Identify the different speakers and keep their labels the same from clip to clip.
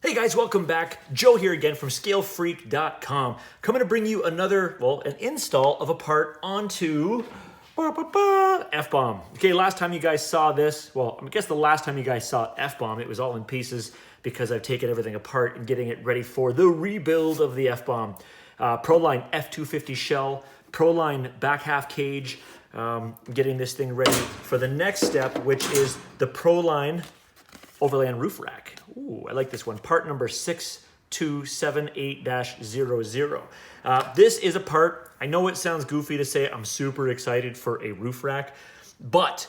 Speaker 1: Hey guys, welcome back. Joe here again from ScaleFreak.com. Coming to bring you another, an install of a part onto F-Bomb. Okay, last time you guys saw this, I guess the last time you guys saw F-Bomb, it was all in pieces because I've taken everything apart and getting it ready for the rebuild of the F-Bomb. Proline F250 shell, Proline back half cage, getting this thing ready for the next step, which is the Proline Overland roof rack. Ooh, I like this one. Part number 6278-00. This is a part, I know it sounds goofy to say I'm super excited for a roof rack, but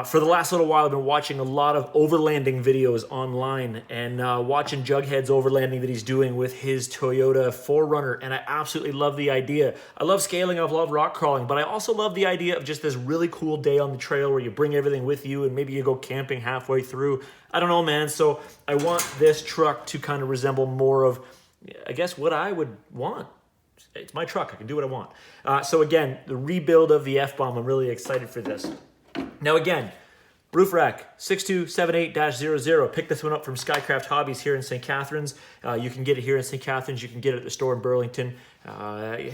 Speaker 1: for the last little while I've been watching a lot of overlanding videos online and watching Jughead's overlanding that he's doing with his Toyota 4Runner, and I absolutely love the idea. I love scaling, I love rock crawling, but I also love the idea of just this really cool day on the trail where you bring everything with you and maybe you go camping halfway through. I don't know, man. So I want this truck to kind of resemble more of, I guess, what I would want. It's my truck. I can do what I want. So again, the rebuild of the F-Bomb, I'm really excited for this. Now again, roof rack 6278-00. Pick this one up from Skycraft Hobbies here in St. Catharines. You can get it here in St. Catharines. You can get it at the store in Burlington.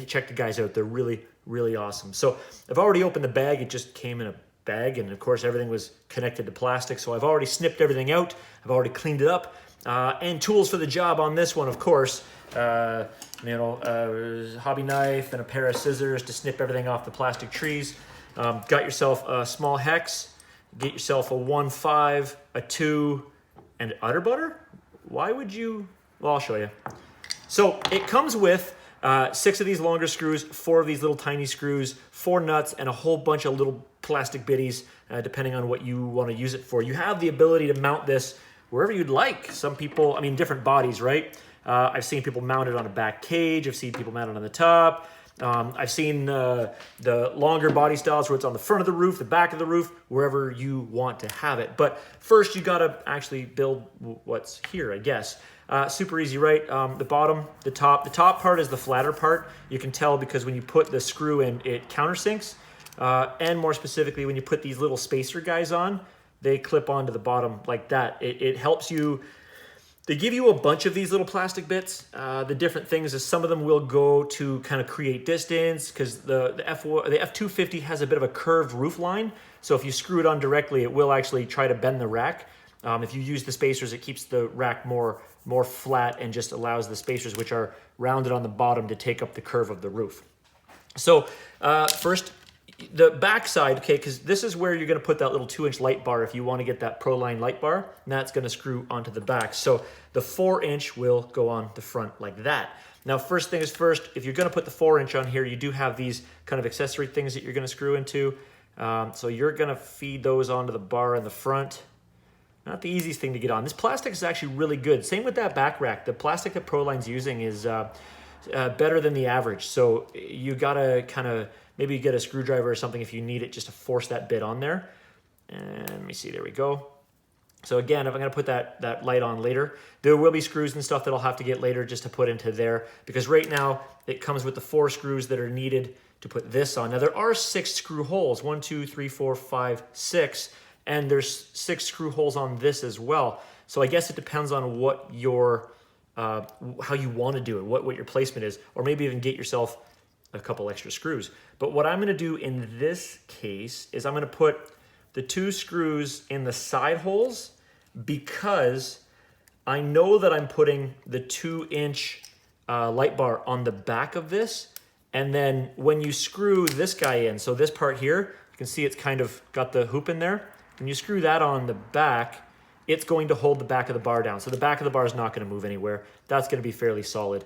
Speaker 1: Check the guys out. They're really, really awesome. So I've already opened the bag. It just came in a bag, and of course everything was connected to plastic. So I've already snipped everything out. I've already cleaned it up. And tools for the job on this one, of course. Hobby knife and a pair of scissors to snip everything off the plastic trees. Got yourself a small hex, get yourself a 1.5, a 2, and udder butter? Why would you? Well, I'll show you. So it comes with 6 of these longer screws, 4 of these little tiny screws, 4 nuts, and a whole bunch of little plastic bitties, depending on what you want to use it for. You have the ability to mount this wherever you'd like. Some people, different bodies, right? I've seen people mount it on a back cage. I've seen people mount it on the top. I've seen the longer body styles where it's on the front of the roof, the back of the roof, wherever you want to have it. But first you gotta actually build what's here, I guess. Super easy, right? The bottom, the top. The top part is the flatter part. You can tell because when you put the screw in, it countersinks. And more specifically, when you put these little spacer guys on, they clip onto the bottom like that. It helps you. They give you a bunch of these little plastic bits. The different things is some of them will go to kind of create distance because the F250 has a bit of a curved roof line. So if you screw it on directly, it will actually try to bend the rack. If you use the spacers, it keeps the rack more flat and just allows the spacers, which are rounded on the bottom, to take up the curve of the roof. So first, the back side, okay, because this is where you're going to put that little 2-inch light bar if you want to get that Proline light bar, and that's going to screw onto the back. So the 4-inch will go on the front like that. Now, first thing is first, if you're going to put the 4-inch on here, you do have these kind of accessory things that you're going to screw into. So you're going to feed those onto the bar in the front. Not the easiest thing to get on. This plastic is actually really good. Same with that back rack. The plastic that Proline's using is better than the average. So you got to kind of maybe get a screwdriver or something if you need it, just to force that bit on there. And let me see, there we go. So again, if I'm gonna put that light on later, there will be screws and stuff that I'll have to get later just to put into there, because right now it comes with the 4 screws that are needed to put this on. Now there are 6 screw holes, 1, 2, 3, 4, 5, 6, and there's 6 screw holes on this as well. So I guess it depends on what your, how you wanna do it, what your placement is, or maybe even get yourself a couple extra screws. But what I'm going to do in this case is I'm going to put the 2 screws in the side holes, because I know that I'm putting the 2-inch light bar on the back of this, and then when you screw this guy in, so this part here, you can see it's kind of got the hoop in there. When you screw that on the back, it's going to hold the back of the bar down. So the back of the bar is not going to move anywhere. That's going to be fairly solid.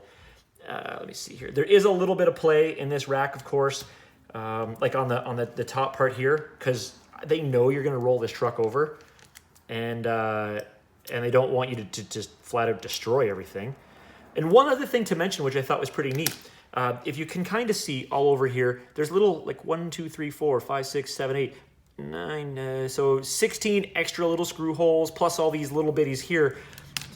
Speaker 1: Let me see here. There is a little bit of play in this rack, of course, like on the top part here, because they know you're going to roll this truck over, and they don't want you to just flat out destroy everything. And one other thing to mention, which I thought was pretty neat, if you can kind of see all over here, there's little like 1, 2, 3, 4, 5, 6, 7, 8, 9, so 16 extra little screw holes plus all these little bitties here.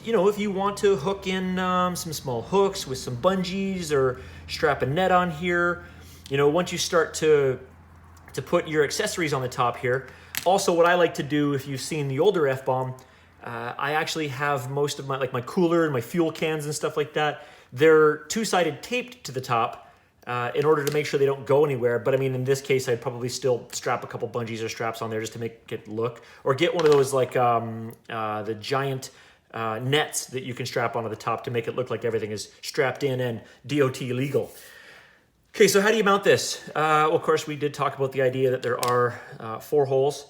Speaker 1: You know, if you want to hook in some small hooks with some bungees or strap a net on here, you know, once you start to put your accessories on the top here. Also, what I like to do, if you've seen the older F-Bomb, I actually have most of my cooler and my fuel cans and stuff like that. They're two-sided taped to the top in order to make sure they don't go anywhere. But I mean, in this case, I'd probably still strap a couple bungees or straps on there just to make it look, or get one of those like the giant nets that you can strap onto the top to make it look like everything is strapped in and DOT legal. Okay, so how do you mount this? Well, of course, we did talk about the idea that there are 4 holes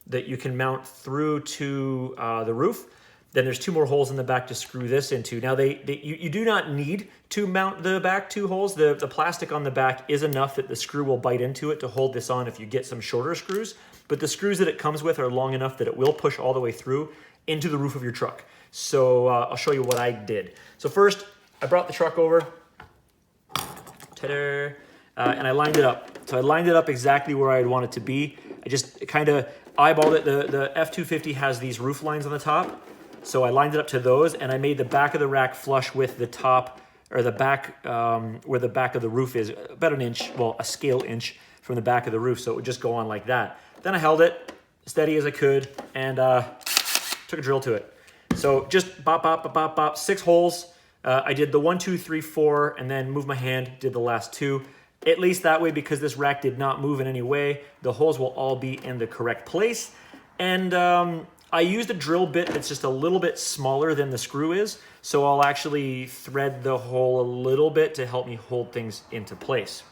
Speaker 1: that you can mount through to the roof. Then there's 2 more holes in the back to screw this into. Now, you do not need to mount the back 2 holes. The plastic on the back is enough that the screw will bite into it to hold this on if you get some shorter screws. But the screws that it comes with are long enough that it will push all the way through into the roof of your truck. So I'll show you what I did. So first, I brought the truck over. Ta-da! And I lined it up. So I lined it up exactly where I'd want it to be. I just kind of eyeballed it. The F-250 has these roof lines on the top. So I lined it up to those, and I made the back of the rack flush with the top, or the back, where the back of the roof is, about an inch, well, a scale inch from the back of the roof. So it would just go on like that. Then I held it steady as I could and took a drill to it. So just bop, bop, bop, bop, bop, 6 holes. I did the 1, 2, 3, 4, and then moved my hand, did the last 2. At least that way, because this rack did not move in any way, the holes will all be in the correct place. And I used a drill bit that's just a little bit smaller than the screw is, so I'll actually thread the hole a little bit to help me hold things into place.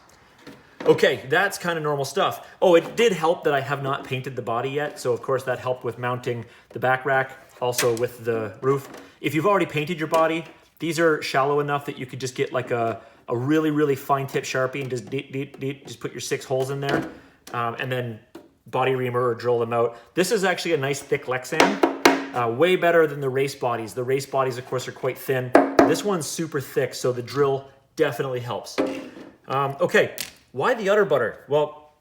Speaker 1: Okay, that's kind of normal stuff. Oh, it did help that I have not painted the body yet, so of course that helped with mounting the back rack, also with the roof. If you've already painted your body, these are shallow enough that you could just get like a really, really fine tip Sharpie and just put your 6 holes in there, and then body reamer or drill them out. This is actually a nice thick Lexan, way better than the race bodies. The race bodies, of course, are quite thin. This one's super thick, so the drill definitely helps. Okay, why the udder butter? Well,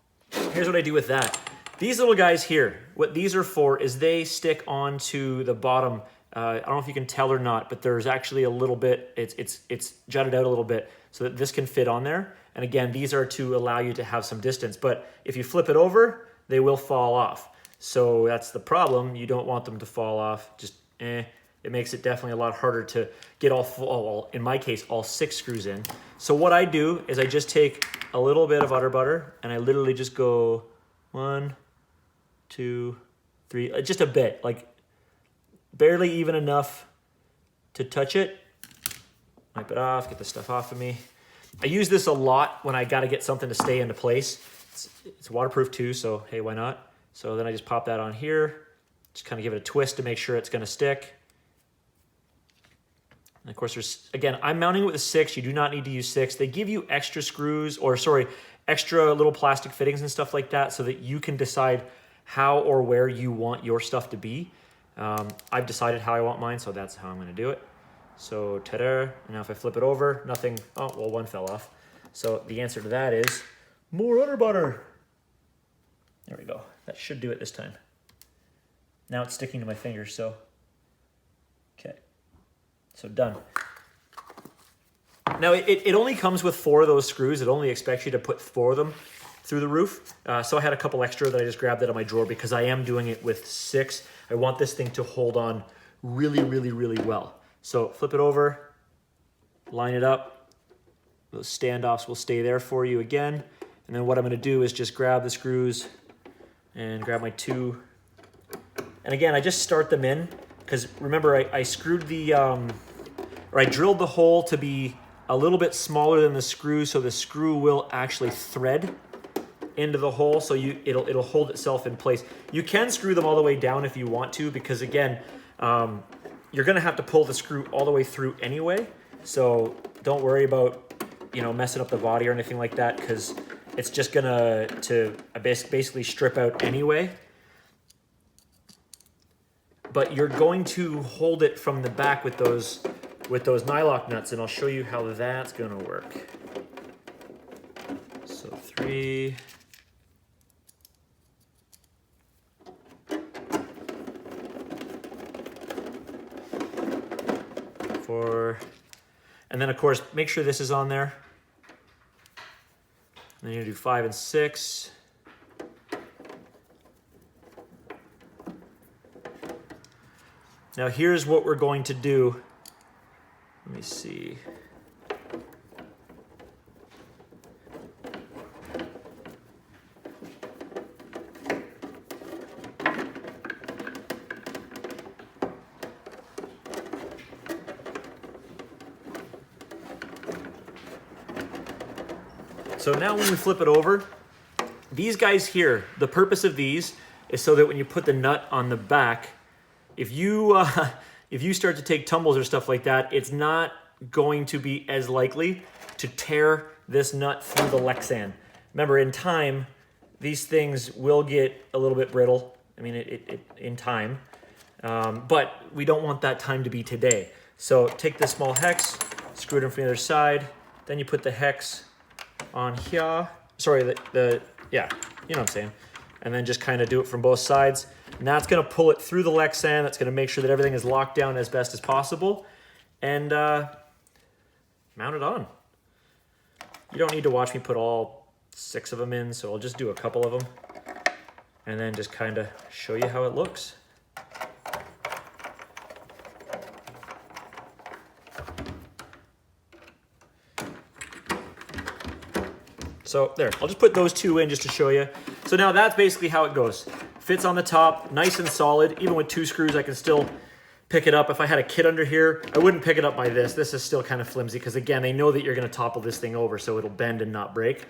Speaker 1: here's what I do with that. These little guys here, what these are for is they stick onto the bottom. I don't know if you can tell or not, but there's actually a little bit, it's jutted out a little bit so that this can fit on there. And again, these are to allow you to have some distance, but if you flip it over, they will fall off. So that's the problem. You don't want them to fall off. Just, it makes it definitely a lot harder to get all, in my case, all 6 screws in. So what I do is I just take a little bit of udder butter and I literally just go 1, 2, 3, just a bit, like barely even enough to touch it. Wipe it off, get the stuff off of me. I use this a lot when I got to get something to stay into place. It's waterproof too, so hey, why not? So then I just pop that on here, just kind of give it a twist to make sure it's going to stick. And of course, there's, again, I'm mounting it with a 6. You do not need to use 6. They give you extra screws, or sorry, extra little plastic fittings and stuff like that so that you can decide how or where you want your stuff to be. I've decided how I want mine, so that's how I'm going to do it. So, ta-da. Now if I flip it over, nothing, oh, well, one fell off. So the answer to that is more udder butter. There we go. That should do it this time. Now it's sticking to my fingers, so, okay. So done. Now it only comes with 4 of those screws. It only expects you to put 4 of them through the roof. So I had a couple extra that I just grabbed out of my drawer because I am doing it with 6. I want this thing to hold on really, really, really well. So flip it over, line it up. Those standoffs will stay there for you again. And then what I'm going to do is just grab the screws and grab my 2. And again, I just start them in because remember I screwed the, or I drilled the hole to be a little bit smaller than the screw, so the screw will actually thread into the hole, so it'll hold itself in place. You can screw them all the way down if you want to, because again, you're gonna have to pull the screw all the way through anyway. So don't worry about, you know, messing up the body or anything like that, because it's just gonna basically strip out anyway. But you're going to hold it from the back with those nylock nuts, and I'll show you how that's gonna work. So 3. 4. And then of course, make sure this is on there. And then you're gonna do 5 and 6. Now here's what we're going to do. Let me see. So now when we flip it over, these guys here, the purpose of these is so that when you put the nut on the back, if you start to take tumbles or stuff like that, it's not going to be as likely to tear this nut through the Lexan. Remember, in time, these things will get a little bit brittle. I mean, in time, but we don't want that time to be today. So take this small hex, screw it in from the other side, then you put the hex on here. Sorry, yeah, you know what I'm saying. And then just kind of do it from both sides. And that's gonna pull it through the Lexan. That's gonna make sure that everything is locked down as best as possible. And mount it on. You don't need to watch me put all 6 of them in, so I'll just do a couple of them. And then just kind of show you how it looks. So there, I'll just put those 2 in just to show you. So now that's basically how it goes. Fits on the top, nice and solid. Even with 2 screws, I can still pick it up. If I had a kit under here, I wouldn't pick it up by this. This is still kind of flimsy because again, they know that you're gonna topple this thing over so it'll bend and not break.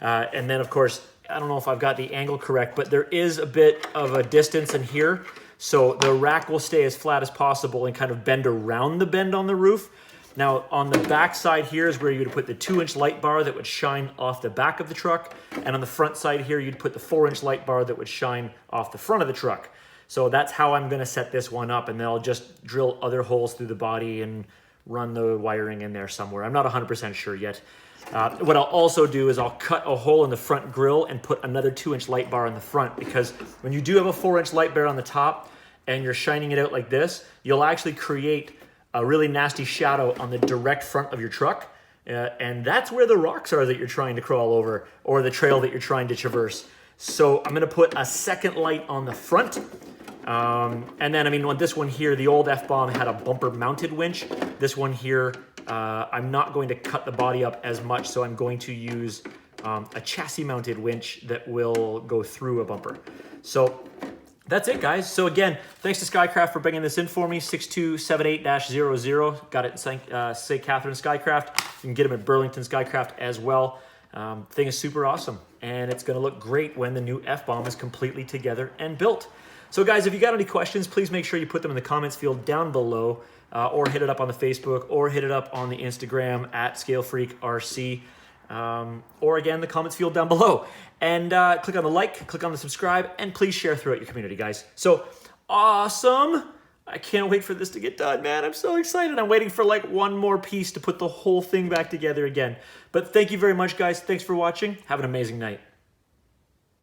Speaker 1: And then of course, I don't know if I've got the angle correct, but there is a bit of a distance in here. So the rack will stay as flat as possible and kind of bend around the bend on the roof. Now on the back side here is where you would put the 2-inch light bar that would shine off the back of the truck. And on the front side here, you'd put the 4-inch light bar that would shine off the front of the truck. So that's how I'm gonna set this one up, and then I'll just drill other holes through the body and run the wiring in there somewhere. I'm not 100% sure yet. What I'll also do is I'll cut a hole in the front grille and put another 2-inch light bar in the front, because when you do have a 4-inch light bar on the top and you're shining it out like this, you'll actually create a really nasty shadow on the direct front of your truck. And that's where the rocks are that you're trying to crawl over, or the trail that you're trying to traverse. So I'm gonna put a second light on the front. And then, I mean, on this one here, the old F-bomb had a bumper mounted winch. This one here, I'm not going to cut the body up as much, so I'm going to use a chassis mounted winch that will go through a bumper. So that's it, guys. So again, thanks to Skycraft for bringing this in for me, 6278-00. Got it in St. Catherine Skycraft. You can get them at Burlington Skycraft as well. Thing is super awesome, and it's gonna look great when the new F-bomb is completely together and built. So guys, if you got any questions, please make sure you put them in the comments field down below, or hit it up on the Facebook, or hit it up on the Instagram at ScaleFreakRC. Or again, the comments field down below. And click on the like, click on the subscribe, and please share throughout your community, guys. So awesome. I can't wait for this to get done, man. I'm so excited. I'm waiting for like one more piece to put the whole thing back together again. But thank you very much, guys. Thanks for watching. Have an amazing night.